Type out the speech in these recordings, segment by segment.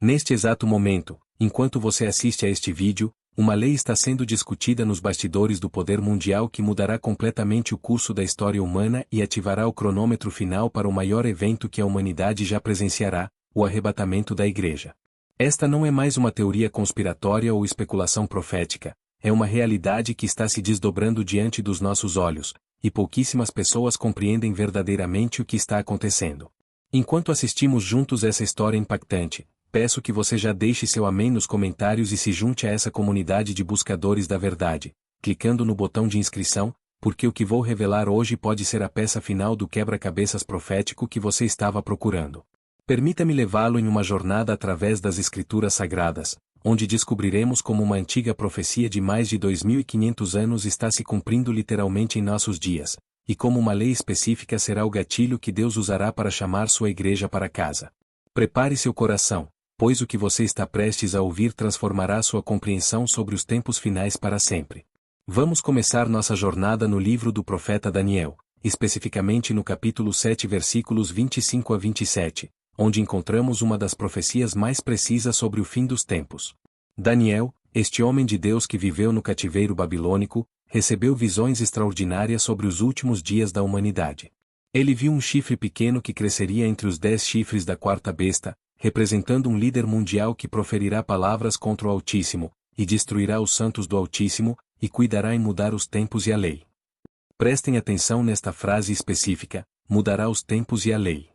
Neste exato momento, enquanto você assiste a este vídeo, uma lei está sendo discutida nos bastidores do poder mundial que mudará completamente o curso da história humana e ativará o cronômetro final para o maior evento que a humanidade já presenciará, o arrebatamento da Igreja. Esta não é mais uma teoria conspiratória ou especulação profética, é uma realidade que está se desdobrando diante dos nossos olhos, e pouquíssimas pessoas compreendem verdadeiramente o que está acontecendo. Enquanto assistimos juntos essa história impactante, peço que você já deixe seu amém nos comentários e se junte a essa comunidade de buscadores da verdade, clicando no botão de inscrição, porque o que vou revelar hoje pode ser a peça final do quebra-cabeças profético que você estava procurando. Permita-me levá-lo em uma jornada através das Escrituras Sagradas, onde descobriremos como uma antiga profecia de mais de 2.500 anos está se cumprindo literalmente em nossos dias, e como uma lei específica será o gatilho que Deus usará para chamar sua igreja para casa. Prepare seu coração, pois o que você está prestes a ouvir transformará sua compreensão sobre os tempos finais para sempre. Vamos começar nossa jornada no livro do profeta Daniel, especificamente no capítulo 7 versículos 25 a 27, onde encontramos uma das profecias mais precisas sobre o fim dos tempos. Daniel, este homem de Deus que viveu no cativeiro babilônico, recebeu visões extraordinárias sobre os últimos dias da humanidade. Ele viu um chifre pequeno que cresceria entre os 10 chifres da quarta besta, representando um líder mundial que proferirá palavras contra o Altíssimo, e destruirá os santos do Altíssimo, e cuidará em mudar os tempos e a lei. Prestem atenção nesta frase específica: mudará os tempos e a lei.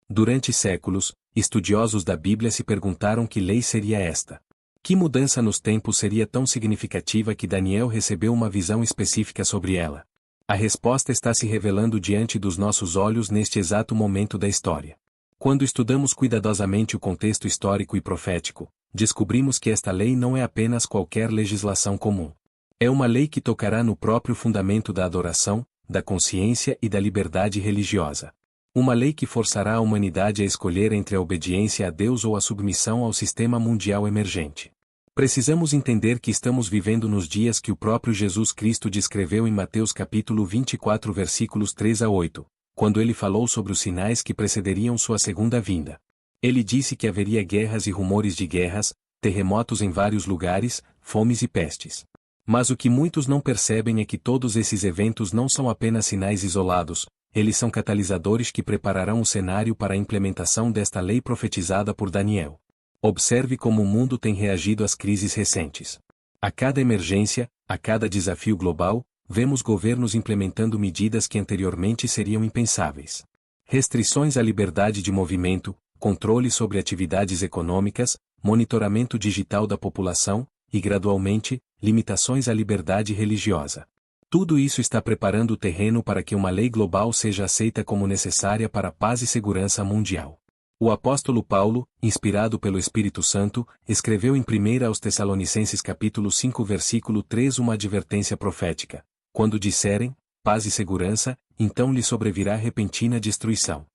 Durante séculos, estudiosos da Bíblia se perguntaram que lei seria esta. Que mudança nos tempos seria tão significativa que Daniel recebeu uma visão específica sobre ela? A resposta está se revelando diante dos nossos olhos neste exato momento da história. Quando estudamos cuidadosamente o contexto histórico e profético, descobrimos que esta lei não é apenas qualquer legislação comum. É uma lei que tocará no próprio fundamento da adoração, da consciência e da liberdade religiosa. Uma lei que forçará a humanidade a escolher entre a obediência a Deus ou a submissão ao sistema mundial emergente. Precisamos entender que estamos vivendo nos dias que o próprio Jesus Cristo descreveu em Mateus capítulo 24 versículos 3 a 8, quando ele falou sobre os sinais que precederiam sua segunda vinda. Ele disse que haveria guerras e rumores de guerras, terremotos em vários lugares, fomes e pestes. Mas o que muitos não percebem é que todos esses eventos não são apenas sinais isolados, eles são catalisadores que prepararão o cenário para a implementação desta lei profetizada por Daniel. Observe como o mundo tem reagido às crises recentes. A cada emergência, a cada desafio global, vemos governos implementando medidas que anteriormente seriam impensáveis. Restrições à liberdade de movimento, controle sobre atividades econômicas, monitoramento digital da população, e gradualmente, limitações à liberdade religiosa. Tudo isso está preparando o terreno para que uma lei global seja aceita como necessária para a paz e segurança mundial. O apóstolo Paulo, inspirado pelo Espírito Santo, escreveu em 1 aos Tessalonicenses capítulo 5 versículo 3 uma advertência profética. Quando disserem, paz e segurança, então lhe sobrevirá repentina destruição.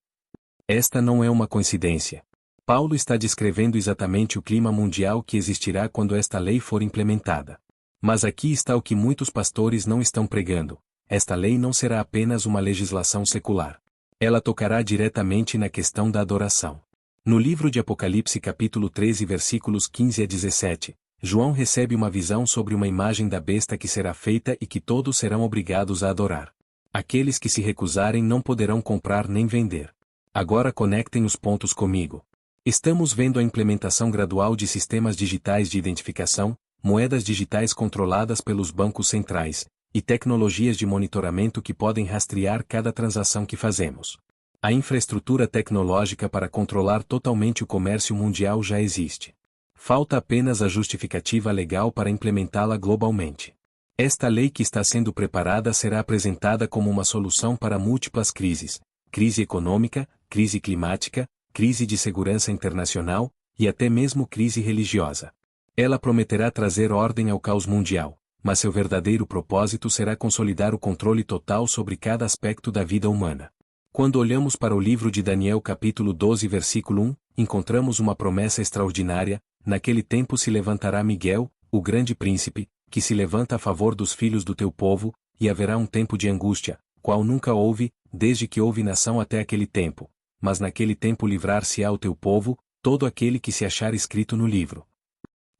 Esta não é uma coincidência. Paulo está descrevendo exatamente o clima mundial que existirá quando esta lei for implementada. Mas aqui está o que muitos pastores não estão pregando: esta lei não será apenas uma legislação secular. Ela tocará diretamente na questão da adoração. No livro de Apocalipse capítulo 13 versículos 15 a 17, João recebe uma visão sobre uma imagem da besta que será feita e que todos serão obrigados a adorar. Aqueles que se recusarem não poderão comprar nem vender. Agora conectem os pontos comigo. Estamos vendo a implementação gradual de sistemas digitais de identificação, moedas digitais controladas pelos bancos centrais, e tecnologias de monitoramento que podem rastrear cada transação que fazemos. A infraestrutura tecnológica para controlar totalmente o comércio mundial já existe. Falta apenas a justificativa legal para implementá-la globalmente. Esta lei que está sendo preparada será apresentada como uma solução para múltiplas crises: crise econômica, crise climática, crise de segurança internacional, e até mesmo crise religiosa. Ela prometerá trazer ordem ao caos mundial, mas seu verdadeiro propósito será consolidar o controle total sobre cada aspecto da vida humana. Quando olhamos para o livro de Daniel capítulo 12 versículo 1, encontramos uma promessa extraordinária: naquele tempo se levantará Miguel, o grande príncipe, que se levanta a favor dos filhos do teu povo, e haverá um tempo de angústia, qual nunca houve, desde que houve nação até aquele tempo. Mas naquele tempo livrar-se-á o teu povo, todo aquele que se achar escrito no livro.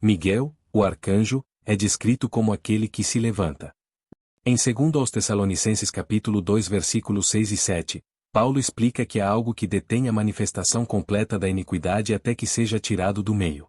Miguel, o arcanjo, é descrito como aquele que se levanta. Em 2 aos Tessalonicenses capítulo 2 versículos 6 e 7, Paulo explica que há algo que detém a manifestação completa da iniquidade até que seja tirado do meio.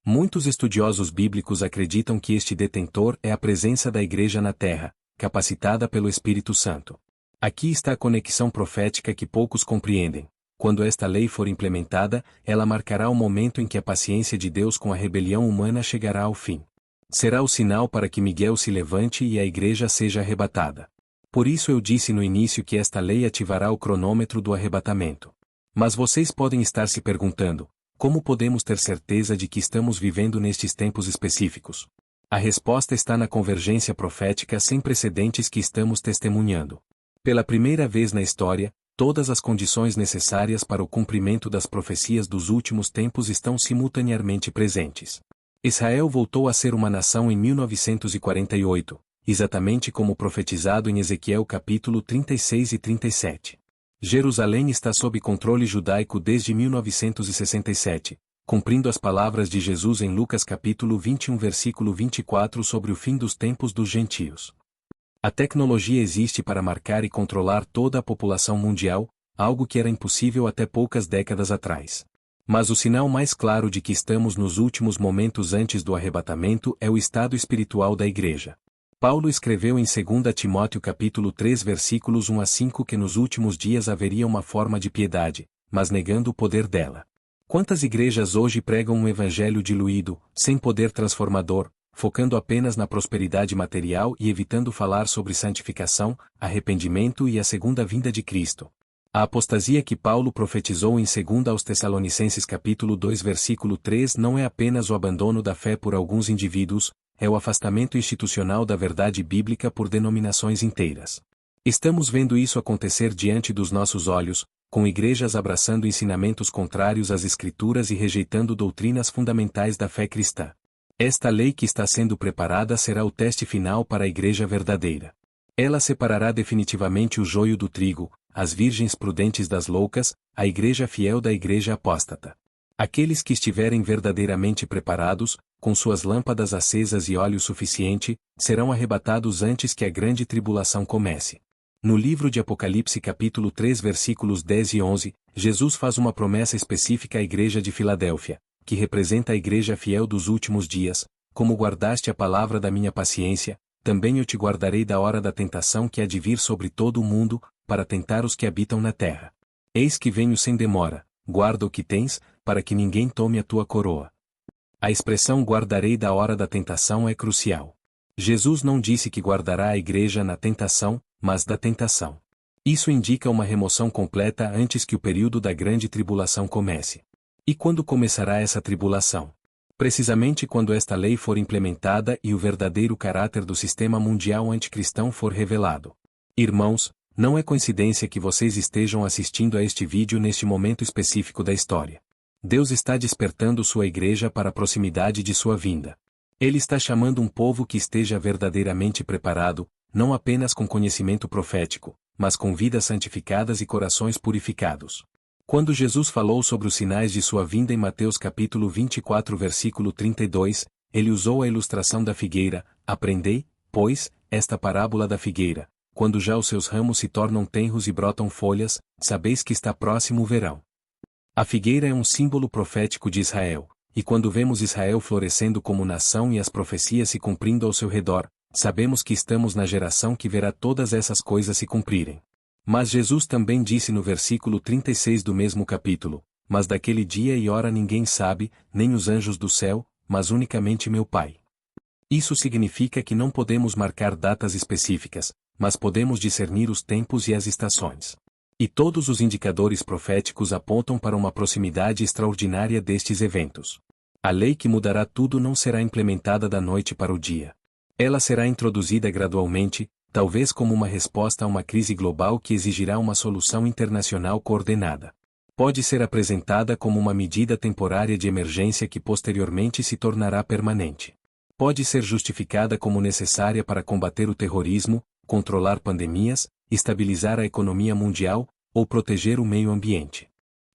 Muitos estudiosos bíblicos acreditam que este detentor é a presença da Igreja na Terra, capacitada pelo Espírito Santo. Aqui está a conexão profética que poucos compreendem. Quando esta lei for implementada, ela marcará o momento em que a paciência de Deus com a rebelião humana chegará ao fim. Será o sinal para que Miguel se levante e a Igreja seja arrebatada. Por isso eu disse no início que esta lei ativará o cronômetro do arrebatamento. Mas vocês podem estar se perguntando, como podemos ter certeza de que estamos vivendo nestes tempos específicos? A resposta está na convergência profética sem precedentes que estamos testemunhando. Pela primeira vez na história, todas as condições necessárias para o cumprimento das profecias dos últimos tempos estão simultaneamente presentes. Israel voltou a ser uma nação em 1948, exatamente como profetizado em Ezequiel capítulo 36 e 37. Jerusalém está sob controle judaico desde 1967, cumprindo as palavras de Jesus em Lucas capítulo 21 versículo 24 sobre o fim dos tempos dos gentios. A tecnologia existe para marcar e controlar toda a população mundial, algo que era impossível até poucas décadas atrás. Mas o sinal mais claro de que estamos nos últimos momentos antes do arrebatamento é o estado espiritual da Igreja. Paulo escreveu em 2 Timóteo capítulo 3 versículos 1 a 5 que nos últimos dias haveria uma forma de piedade, mas negando o poder dela. Quantas igrejas hoje pregam um evangelho diluído, sem poder transformador, focando apenas na prosperidade material e evitando falar sobre santificação, arrependimento e a segunda vinda de Cristo? A apostasia que Paulo profetizou em 2 aos Tessalonicenses capítulo 2 versículo 3 não é apenas o abandono da fé por alguns indivíduos, é o afastamento institucional da verdade bíblica por denominações inteiras. Estamos vendo isso acontecer diante dos nossos olhos, com igrejas abraçando ensinamentos contrários às Escrituras e rejeitando doutrinas fundamentais da fé cristã. Esta lei que está sendo preparada será o teste final para a igreja verdadeira. Ela separará definitivamente o joio do trigo, as virgens prudentes das loucas, a igreja fiel da igreja apóstata. Aqueles que estiverem verdadeiramente preparados, com suas lâmpadas acesas e óleo suficiente, serão arrebatados antes que a grande tribulação comece. No livro de Apocalipse capítulo 3 versículos 10 e 11, Jesus faz uma promessa específica à igreja de Filadélfia, que representa a igreja fiel dos últimos dias: como guardaste a palavra da minha paciência, também eu te guardarei da hora da tentação que há de vir sobre todo o mundo, para tentar os que habitam na terra. Eis que venho sem demora, guarda o que tens, para que ninguém tome a tua coroa. A expressão guardarei da hora da tentação é crucial. Jesus não disse que guardará a igreja na tentação, mas da tentação. Isso indica uma remoção completa antes que o período da grande tribulação comece. E quando começará essa tribulação? Precisamente quando esta lei for implementada e o verdadeiro caráter do sistema mundial anticristão for revelado. Irmãos, não é coincidência que vocês estejam assistindo a este vídeo neste momento específico da história. Deus está despertando sua igreja para a proximidade de sua vinda. Ele está chamando um povo que esteja verdadeiramente preparado, não apenas com conhecimento profético, mas com vidas santificadas e corações purificados. Quando Jesus falou sobre os sinais de sua vinda em Mateus capítulo 24 versículo 32, ele usou a ilustração da figueira: aprendei, pois, esta parábola da figueira. Quando já os seus ramos se tornam tenros e brotam folhas, sabeis que está próximo o verão. A figueira é um símbolo profético de Israel, e quando vemos Israel florescendo como nação e as profecias se cumprindo ao seu redor, sabemos que estamos na geração que verá todas essas coisas se cumprirem. Mas Jesus também disse no versículo 36 do mesmo capítulo: mas daquele dia e hora ninguém sabe, nem os anjos do céu, mas unicamente meu Pai. Isso significa que não podemos marcar datas específicas, mas podemos discernir os tempos e as estações. E todos os indicadores proféticos apontam para uma proximidade extraordinária destes eventos. A lei que mudará tudo não será implementada da noite para o dia. Ela será introduzida gradualmente, talvez como uma resposta a uma crise global que exigirá uma solução internacional coordenada. Pode ser apresentada como uma medida temporária de emergência que posteriormente se tornará permanente. Pode ser justificada como necessária para combater o terrorismo, controlar pandemias, estabilizar a economia mundial, ou proteger o meio ambiente.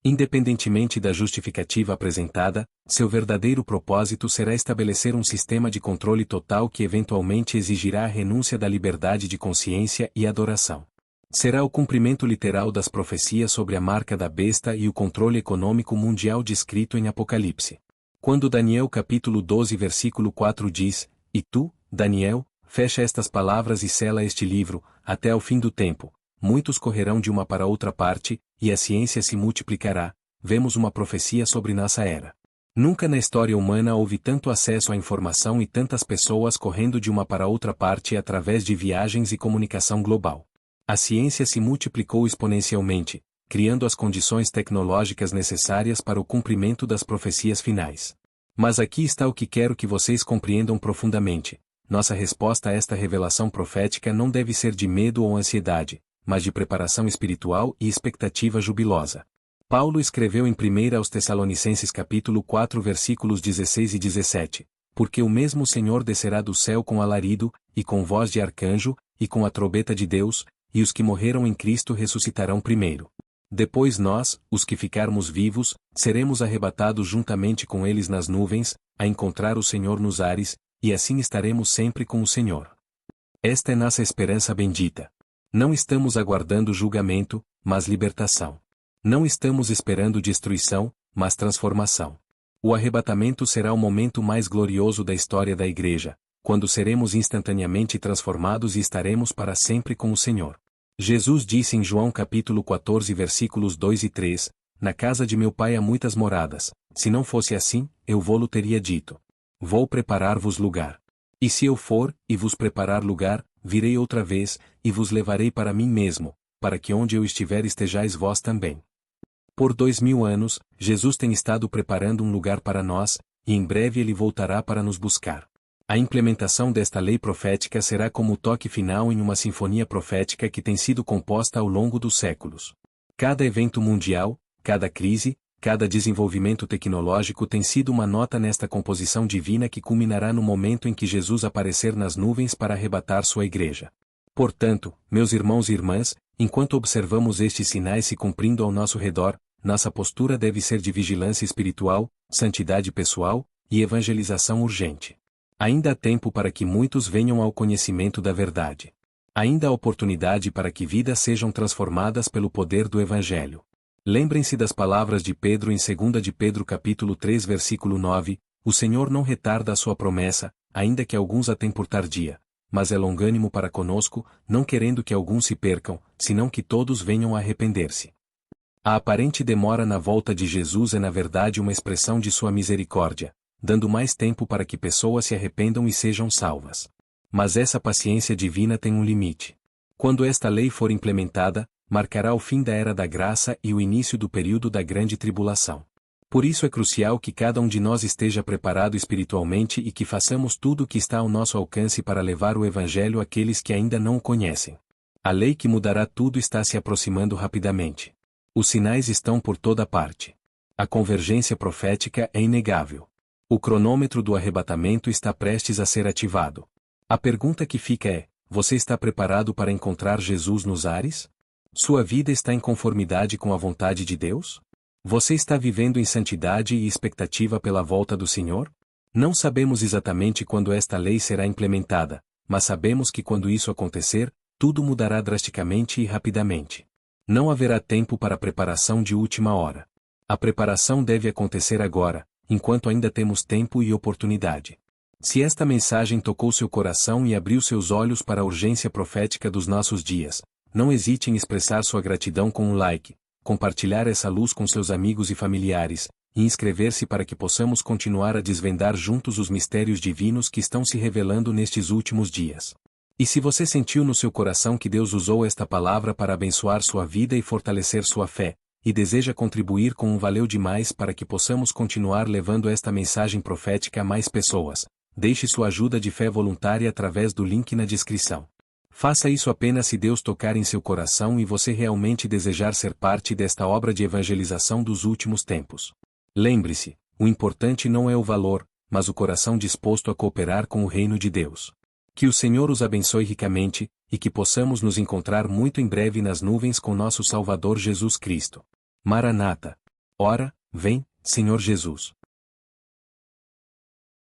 Independentemente da justificativa apresentada, seu verdadeiro propósito será estabelecer um sistema de controle total que eventualmente exigirá a renúncia da liberdade de consciência e adoração. Será o cumprimento literal das profecias sobre a marca da besta e o controle econômico mundial descrito em Apocalipse. Quando Daniel capítulo 12 versículo 4 diz, "E tu, Daniel, fecha estas palavras e sela este livro, até ao fim do tempo, muitos correrão de uma para outra parte, e a ciência se multiplicará", vemos uma profecia sobre nossa era. Nunca na história humana houve tanto acesso à informação e tantas pessoas correndo de uma para outra parte através de viagens e comunicação global. A ciência se multiplicou exponencialmente, criando as condições tecnológicas necessárias para o cumprimento das profecias finais. Mas aqui está o que quero que vocês compreendam profundamente. Nossa resposta a esta revelação profética não deve ser de medo ou ansiedade, mas de preparação espiritual e expectativa jubilosa. Paulo escreveu em 1 aos Tessalonicenses capítulo 4 versículos 16 e 17, "Porque o mesmo Senhor descerá do céu com alarido, e com voz de arcanjo, e com a trombeta de Deus, e os que morreram em Cristo ressuscitarão primeiro. Depois nós, os que ficarmos vivos, seremos arrebatados juntamente com eles nas nuvens, a encontrar o Senhor nos ares, e assim estaremos sempre com o Senhor." Esta é nossa esperança bendita. Não estamos aguardando julgamento, mas libertação. Não estamos esperando destruição, mas transformação. O arrebatamento será o momento mais glorioso da história da Igreja, quando seremos instantaneamente transformados e estaremos para sempre com o Senhor. Jesus disse em João capítulo 14 versículos 2 e 3, "Na casa de meu Pai há muitas moradas, se não fosse assim, eu vô-lo teria dito. Vou preparar-vos lugar. E se eu for, e vos preparar lugar, virei outra vez, e vos levarei para mim mesmo, para que onde eu estiver estejais vós também." Por 2000 anos, Jesus tem estado preparando um lugar para nós, e em breve ele voltará para nos buscar. A implementação desta lei profética será como o toque final em uma sinfonia profética que tem sido composta ao longo dos séculos. Cada evento mundial, cada crise, cada desenvolvimento tecnológico tem sido uma nota nesta composição divina que culminará no momento em que Jesus aparecer nas nuvens para arrebatar sua igreja. Portanto, meus irmãos e irmãs, enquanto observamos estes sinais se cumprindo ao nosso redor, nossa postura deve ser de vigilância espiritual, santidade pessoal e evangelização urgente. Ainda há tempo para que muitos venham ao conhecimento da verdade. Ainda há oportunidade para que vidas sejam transformadas pelo poder do Evangelho. Lembrem-se das palavras de Pedro em 2 de Pedro capítulo 3 versículo 9, "O Senhor não retarda a sua promessa, ainda que alguns a tenham por tardia, mas é longânimo para conosco, não querendo que alguns se percam, senão que todos venham a arrepender-se." A aparente demora na volta de Jesus é na verdade uma expressão de sua misericórdia, dando mais tempo para que pessoas se arrependam e sejam salvas. Mas essa paciência divina tem um limite. Quando esta lei for implementada, marcará o fim da era da graça e o início do período da grande tribulação. Por isso é crucial que cada um de nós esteja preparado espiritualmente e que façamos tudo o que está ao nosso alcance para levar o Evangelho àqueles que ainda não o conhecem. A lei que mudará tudo está se aproximando rapidamente. Os sinais estão por toda parte. A convergência profética é inegável. O cronômetro do arrebatamento está prestes a ser ativado. A pergunta que fica é: você está preparado para encontrar Jesus nos ares? Sua vida está em conformidade com a vontade de Deus? Você está vivendo em santidade e expectativa pela volta do Senhor? Não sabemos exatamente quando esta lei será implementada, mas sabemos que quando isso acontecer, tudo mudará drasticamente e rapidamente. Não haverá tempo para preparação de última hora. A preparação deve acontecer agora, enquanto ainda temos tempo e oportunidade. Se esta mensagem tocou seu coração e abriu seus olhos para a urgência profética dos nossos dias, não hesite em expressar sua gratidão com um like, compartilhar essa luz com seus amigos e familiares, e inscrever-se para que possamos continuar a desvendar juntos os mistérios divinos que estão se revelando nestes últimos dias. E se você sentiu no seu coração que Deus usou esta palavra para abençoar sua vida e fortalecer sua fé, e deseja contribuir com um valeu demais para que possamos continuar levando esta mensagem profética a mais pessoas, deixe sua ajuda de fé voluntária através do link na descrição. Faça isso apenas se Deus tocar em seu coração e você realmente desejar ser parte desta obra de evangelização dos últimos tempos. Lembre-se, o importante não é o valor, mas o coração disposto a cooperar com o reino de Deus. Que o Senhor os abençoe ricamente, e que possamos nos encontrar muito em breve nas nuvens com nosso Salvador Jesus Cristo. Maranata. Ora, vem, Senhor Jesus.